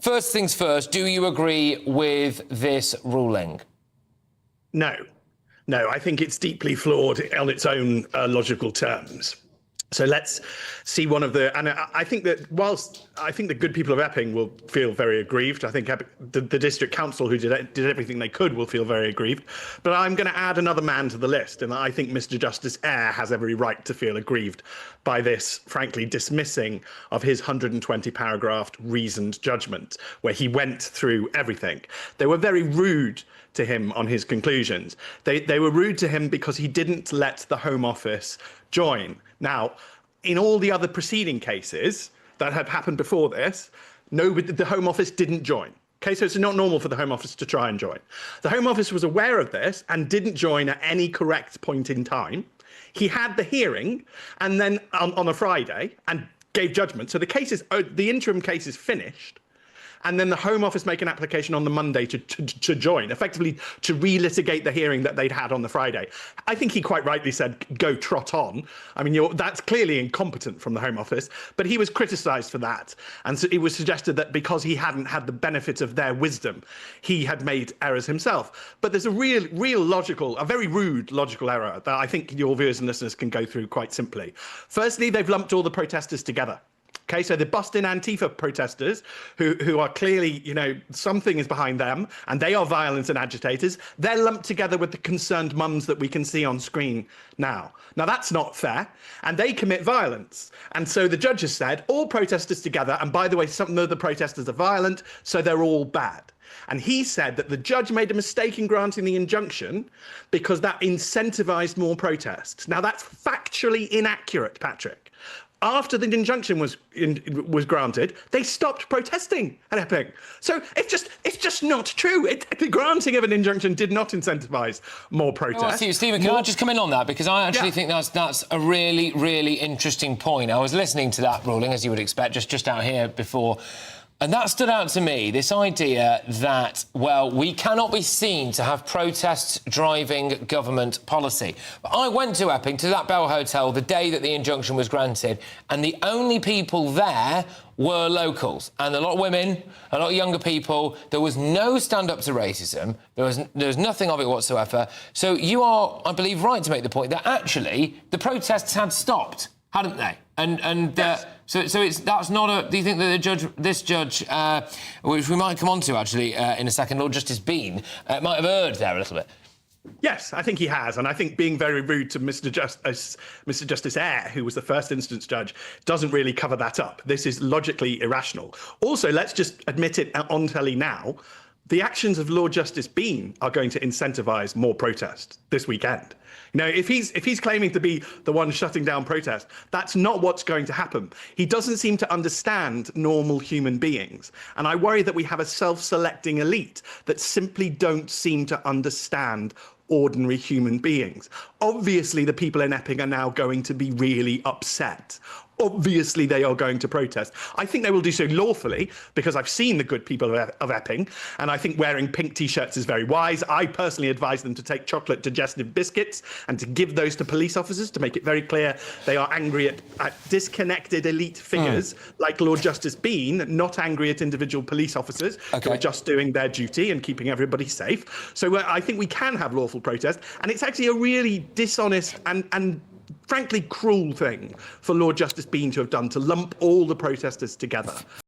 First things first, do you agree with this ruling? No. No, I think it's deeply flawed on its own logical terms. So let's see one of the, and I think that whilst I think the good people of Epping will feel very aggrieved, I think the district council who did everything they could will feel very aggrieved, but I'm going to add another man to the list, and I think Mr. Justice Eyre has every right to feel aggrieved by this, frankly, dismissing of his 120-paragraph reasoned judgment, where he went through everything. They were very rude to him on his conclusions. They were rude to him because he didn't let the Home Office join. Now, in all the other preceding cases that have happened before this, the Home Office didn't join. Okay, so it's not normal for the Home Office to try and join. The Home Office was aware of this and didn't join at any correct point in time. He had the hearing and then on a Friday and gave judgment. So the interim case is finished. And then the Home Office make an application on the Monday to join, effectively to relitigate the hearing that they'd had on the Friday. I think he quite rightly said, go trot on. I mean, that's clearly incompetent from the Home Office, but he was criticised for that. And so it was suggested that because he hadn't had the benefit of their wisdom, he had made errors himself. But there's a a very rude logical error that I think your viewers and listeners can go through quite simply. Firstly, they've lumped all the protesters together. Okay, so the Boston Antifa protesters, who are clearly, something is behind them, and they are violent and agitators, they're lumped together with the concerned mums that we can see on screen now. Now, that's not fair, and they commit violence. And so the judge has said, all protesters together, and by the way, some of the protesters are violent, so they're all bad. And he said that the judge made a mistake in granting the injunction because that incentivized more protests. Now, that's factually inaccurate, Patrick. After the injunction was granted, they stopped protesting at Epping. So it's just not true. The granting of an injunction did not incentivise more protests. Oh, Stephen, can I just come in on that? Because I actually think that's a really, really interesting point. I was listening to that ruling, as you would expect, just out here before. And that stood out to me, this idea that, well, we cannot be seen to have protests driving government policy. But I went to Epping, to that Bell Hotel, the day that the injunction was granted, and the only people there were locals, and a lot of women, a lot of younger people. There was no stand-up to racism. There was nothing of it whatsoever. So you are, I believe, right to make the point that actually the protests had stopped, hadn't they? Yes. So that's not a. Do you think that this judge, which we might come on to actually in a second, Lord Justice Bean, might have erred there a little bit? Yes, I think he has, and I think being very rude to Mr. Justice Eyre, who was the first instance judge, doesn't really cover that up. This is logically irrational. Also, let's just admit it on telly now. The actions of Lord Justice Bean are going to incentivise more protest this weekend. If he's claiming to be the one shutting down protest, that's not what's going to happen. He doesn't seem to understand normal human beings. And I worry that we have a self-selecting elite that simply don't seem to understand ordinary human beings. Obviously, the people in Epping are now going to be really upset. Obviously, they are going to protest. I think they will do so lawfully, because I've seen the good people of Epping, and I think wearing pink T-shirts is very wise. I personally advise them to take chocolate digestive biscuits and to give those to police officers to make it very clear they are angry at disconnected elite figures like Lord Justice Bean, not angry at individual police officers who are just doing their duty and keeping everybody safe. So I think we can have lawful protest, and it's actually a really dishonest and frankly cruel thing for Lord Justice Bean to have done, to lump all the protesters together.